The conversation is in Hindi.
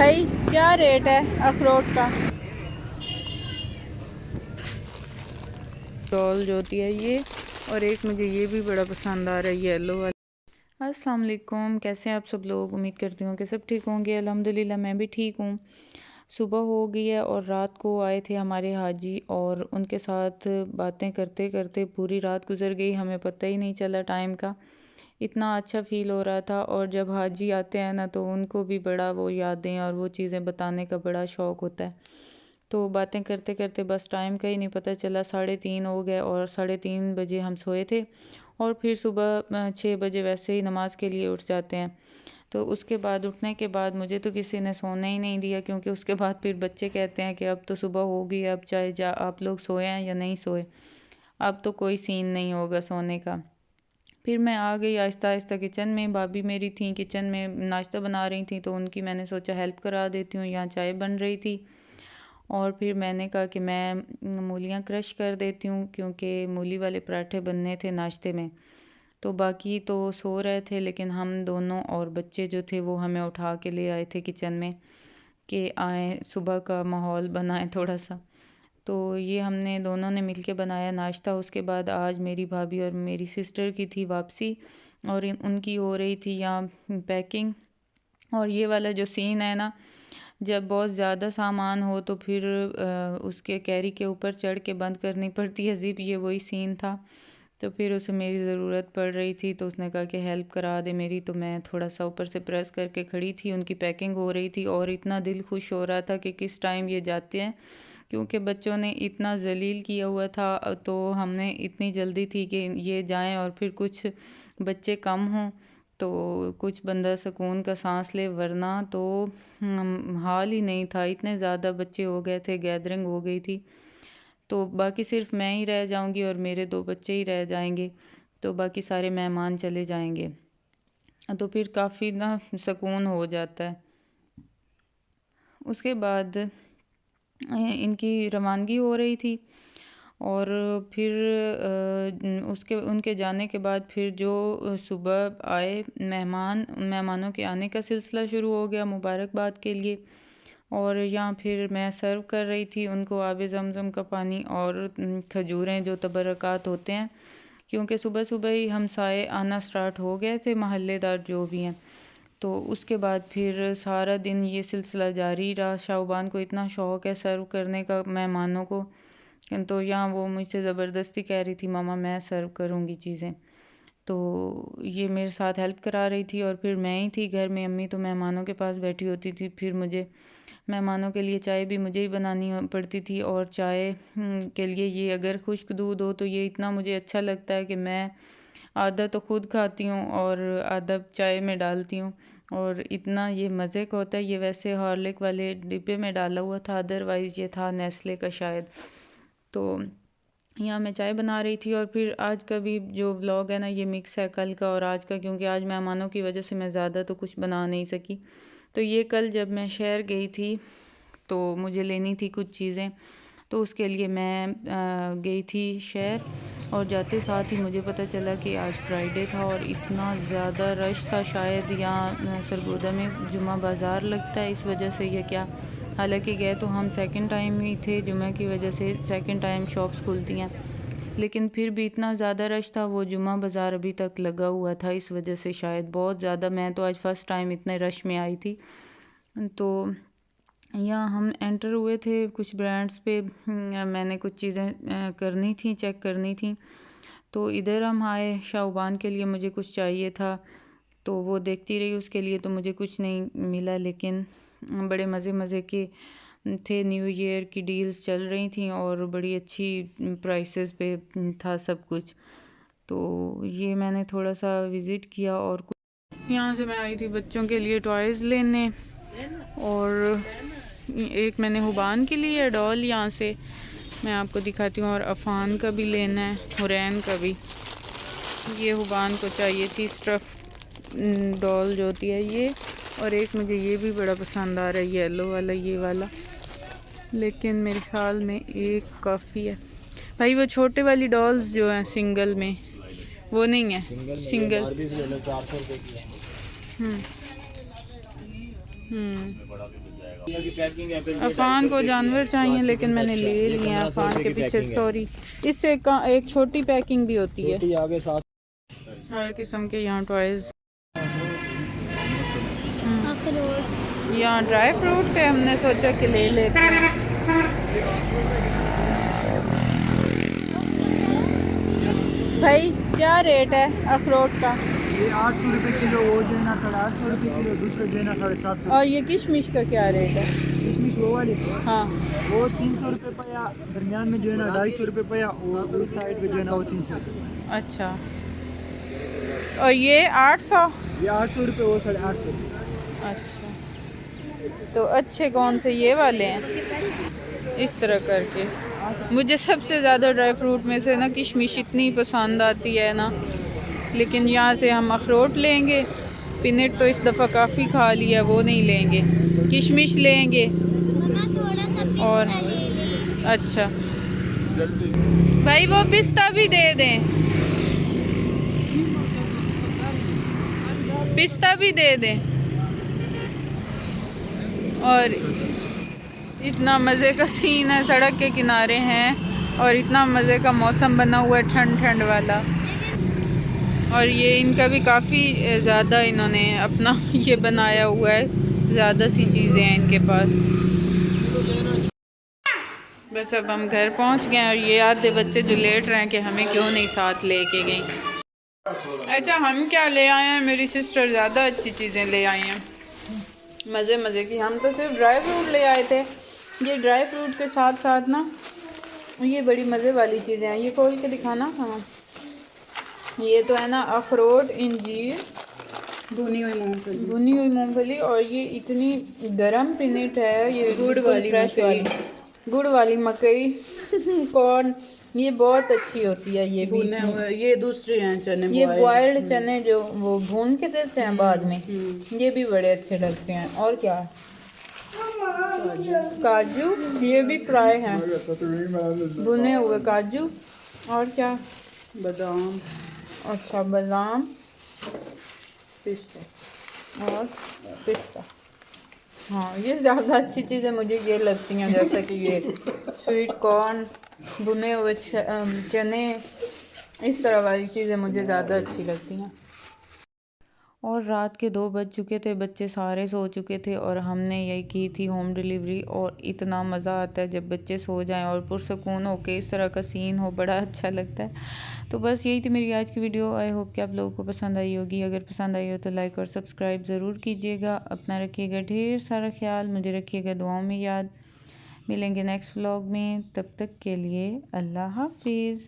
भाई क्या रेट है अखरोट का? डॉल जो होती है ये, और एक मुझे ये भी बड़ा पसंद आ रहा है येलो वाला। अस्सलाम वालेकुम, कैसे हैं आप सब लोग? उम्मीद करती हूँ कि सब ठीक होंगे। अल्हम्दुलिल्लाह मैं भी ठीक हूँ। सुबह हो गई है और रात को आए थे हमारे हाजी, और उनके साथ बातें करते करते पूरी रात गुजर गई, हमें पता ही नहीं चला टाइम का। इतना अच्छा फ़ील हो रहा था। और जब हाजी आते हैं ना तो उनको भी बड़ा वो यादें और वो चीज़ें बताने का बड़ा शौक़ होता है। तो बातें करते करते बस टाइम का ही नहीं पता चला, 3:30 हो गए और 3:30 बजे हम सोए थे। और फिर सुबह 6 बजे वैसे ही नमाज के लिए उठ जाते हैं। तो उसके बाद उठने के बाद मुझे तो किसी ने सोने ही नहीं दिया, क्योंकि उसके बाद फिर बच्चे कहते हैं कि अब तो सुबह हो गई, अब चाहे जा आप लोग सोए हैं या नहीं सोए, अब तो कोई सीन नहीं होगा सोने का। फिर मैं आ गई आहिस्ता आहिस्ता किचन में। भाभी मेरी थी किचन में नाश्ता बना रही थी, तो उनकी मैंने सोचा हेल्प करा देती हूँ। यहाँ चाय बन रही थी और फिर मैंने कहा कि मैं मूलियाँ क्रश कर देती हूँ, क्योंकि मूली वाले पराठे बनने थे नाश्ते में। तो बाकी तो सो रहे थे, लेकिन हम दोनों और बच्चे जो थे वो हमें उठा के ले आए थे किचन में कि आए सुबह का माहौल बनाएं थोड़ा सा। तो ये हमने दोनों ने मिलके बनाया नाश्ता। उसके बाद आज मेरी भाभी और मेरी सिस्टर की थी वापसी, और उनकी हो रही थी यहाँ पैकिंग। और ये वाला जो सीन है ना, जब बहुत ज़्यादा सामान हो तो फिर उसके कैरी के ऊपर चढ़ के बंद करनी पड़ती है ज़िप, ये वही सीन था। तो फिर उसे मेरी ज़रूरत पड़ रही थी, तो उसने कहा कि हेल्प करा दे मेरी। तो मैं थोड़ा सा ऊपर से प्रेस करके खड़ी थी, उनकी पैकिंग हो रही थी। और इतना दिल खुश हो रहा था कि किस टाइम ये जाते हैं, क्योंकि बच्चों ने इतना जलील किया हुआ था। तो हमने इतनी जल्दी थी कि ये जाएं और फिर कुछ बच्चे कम हों तो कुछ बंदा सुकून का सांस ले, वरना तो हाल ही नहीं था। इतने ज़्यादा बच्चे हो गए थे, गैदरिंग हो गई थी। तो बाकी सिर्फ मैं ही रह जाऊंगी और मेरे 2 बच्चे ही रह जाएंगे, तो बाकी सारे मेहमान चले जाएंगे। तो फिर काफ़ी ना सुकून हो जाता है। उसके बाद इनकी रवानगी हो रही थी, और फिर उसके उनके जाने के बाद फिर जो सुबह आए मेहमानों के आने का सिलसिला शुरू हो गया मुबारकबाद के लिए। और यहाँ फिर मैं सर्व कर रही थी उनको आब ज़मज़म का पानी और खजूरें जो तबरक़ात होते हैं, क्योंकि सुबह सुबह ही हमसाए आना स्टार्ट हो गए थे, महल्लेदार जो भी हैं। तो उसके बाद फिर सारा दिन ये सिलसिला जारी रहा। शाहबान को इतना शौक़ है सर्व करने का मेहमानों को, तो यहाँ वो मुझसे ज़बरदस्ती कह रही थी मामा मैं सर्व करूँगी चीज़ें। तो ये मेरे साथ हेल्प करा रही थी, और फिर मैं ही थी घर में, अम्मी तो मेहमानों के पास बैठी होती थी। फिर मुझे मेहमानों के लिए चाय भी मुझे ही बनानी पड़ती थी। और चाय के लिए ये अगर खुश्क दूध हो तो ये इतना मुझे अच्छा लगता है कि मैं आधा तो खुद खाती हूँ और आधा चाय में डालती हूँ, और इतना ये मज़े का होता है। ये वैसे हॉर्लिक वाले डिब्बे में डाला हुआ था, अदरवाइज़ ये था नेस्ले का शायद। तो यहाँ मैं चाय बना रही थी। और फिर आज का भी जो व्लॉग है ना, ये मिक्स है कल का और आज का, क्योंकि आज मेहमानों की वजह से मैं ज़्यादा तो कुछ बना नहीं सकी। तो ये कल जब मैं शहर गई थी तो मुझे लेनी थी कुछ चीज़ें, तो उसके लिए मैं गई थी शहर। और जाते साथ ही मुझे पता चला कि आज फ्राइडे था, और इतना ज़्यादा रश था। शायद यहाँ सरगोदा में जुमा बाज़ार लगता है, इस वजह से या क्या। हालांकि गए तो हम सेकंड टाइम ही थे, जुमे की वजह से सेकंड टाइम शॉप्स खुलती हैं, लेकिन फिर भी इतना ज़्यादा रश था। वो जुमा बाज़ार अभी तक लगा हुआ था, इस वजह से शायद बहुत ज़्यादा। मैं तो आज फ़र्स्ट टाइम इतने रश में आई थी। तो यहाँ हम एंटर हुए थे कुछ ब्रांड्स पे, मैंने कुछ चीज़ें करनी थी, चेक करनी थी। तो इधर हम आए, शाहबान के लिए मुझे कुछ चाहिए था, तो वो देखती रही, उसके लिए तो मुझे कुछ नहीं मिला। लेकिन बड़े मज़े मज़े के थे, न्यू ईयर की डील्स चल रही थी और बड़ी अच्छी प्राइसेस पे था सब कुछ। तो ये मैंने थोड़ा सा विज़िट किया। और कुछ यहाँ से मैं आई थी बच्चों के लिए टॉयज़ लेने, और एक मैंने हुबान के लिए डॉल यहाँ से मैं आपको दिखाती हूँ, और अफ़ान का भी लेना है, हुरैन का भी। ये हुबान को चाहिए थी स्टफ़ डॉल जो होती है ये, और एक मुझे ये भी बड़ा पसंद आ रहा है येलो वाला, ये वाला, लेकिन मेरे ख्याल में एक काफ़ी है। भाई वो छोटे वाली डॉल्स जो हैं सिंगल में, वो नहीं है सिंगल। अफान को जानवर चाहिए लेकिन मैंने ले लिए हैं अफान के पीछे। सॉरी, इससे एक छोटी पैकिंग भी होती है। हर किस्म के यहाँ टॉयज, यहाँ ड्राई फ्रूट थे, हमने सोचा कि ले लेते हैं। भाई क्या रेट है अखरोट का? ये 800 रुपये किलो, वो जो है ना 850 रुपये किलो, दूसरे जो है ना 750। और ये किशमिश का क्या रेट है? किशमिश वो वाली, हाँ वो 300 रुपये पाया, दरमियान में जो है ना 250 रुपये पाया, और उस साइड पे जो है ना वो 300 रुपये। अच्छा, और ये 800? ये 800 रुपये, वो 850। अच्छा, तो अच्छे कौन से ये वाले हैं? इस तरह करके मुझे सबसे ज़्यादा ड्राई फ्रूट में से ना किशमिश इतनी पसंद आती है ना, लेकिन यहाँ से हम अखरोट लेंगे। पीनट तो इस दफ़ा काफ़ी खा लिया, वो नहीं लेंगे। किशमिश लेंगे और अच्छा भाई वो पिस्ता भी दे दें, पिस्ता भी दे दें। और इतना मज़े का सीन है, सड़क के किनारे हैं और इतना मज़े का मौसम बना हुआ है, ठंड ठंड वाला। और ये इनका भी काफ़ी ज़्यादा इन्होंने अपना ये बनाया हुआ है, ज़्यादा सी चीज़ें हैं इनके पास। बस अब हम घर पहुंच गए और ये आधे बच्चे जो लेट रहे हैं कि हमें क्यों नहीं साथ लेके गई। अच्छा, हम क्या ले आए हैं? मेरी सिस्टर ज़्यादा अच्छी चीज़ें ले आई हैं, मज़े मज़े की। हम तो सिर्फ ड्राई फ्रूट ले आए थे। ये ड्राई फ्रूट के साथ साथ ना ये बड़ी मज़े वाली चीज़ें हैं। ये खोल के दिखाना। हाँ, ये तो है ना अखरोट, इंजीर, भुनी हुई मूंगफली, और ये इतनी गरम पीनट है, ये गुड़ वाली, फ्रेश वाली, गुड़ वाली मकई कॉर्न, ये बहुत अच्छी होती है। ये भी ये दूसरे हैं चने, ये बॉइल्ड चने जो वो भून के देते हैं बाद में, ये भी बड़े अच्छे लगते हैं। और क्या, काजू, ये भी फ्राई हैं, भुने हुए काजू। और क्या, बादाम, अच्छा बादाम, पिस्ता और पिस्ता। हाँ, ये ज़्यादा अच्छी चीज़ें मुझे ये लगती हैं, जैसे कि ये स्वीट कॉर्न, भुने हुए चने, इस तरह वाली चीज़ें मुझे ज़्यादा अच्छी लगती हैं। और रात के 2 बज चुके थे, बच्चे सारे सो चुके थे और हमने यही की थी होम डिलीवरी। और इतना मज़ा आता है जब बच्चे सो जाएं और पुरसकून हो के इस तरह का सीन हो, बड़ा अच्छा लगता है। तो बस यही थी मेरी आज की वीडियो। आई होप कि आप लोगों को पसंद आई होगी। अगर पसंद आई हो तो लाइक और सब्सक्राइब ज़रूर कीजिएगा। अपना रखिएगा ढेर सारा ख्याल, मुझे रखिएगा दुआओं में याद। मिलेंगे नेक्स्ट व्लॉग में, तब तक के लिए अल्लाह हाफिज़।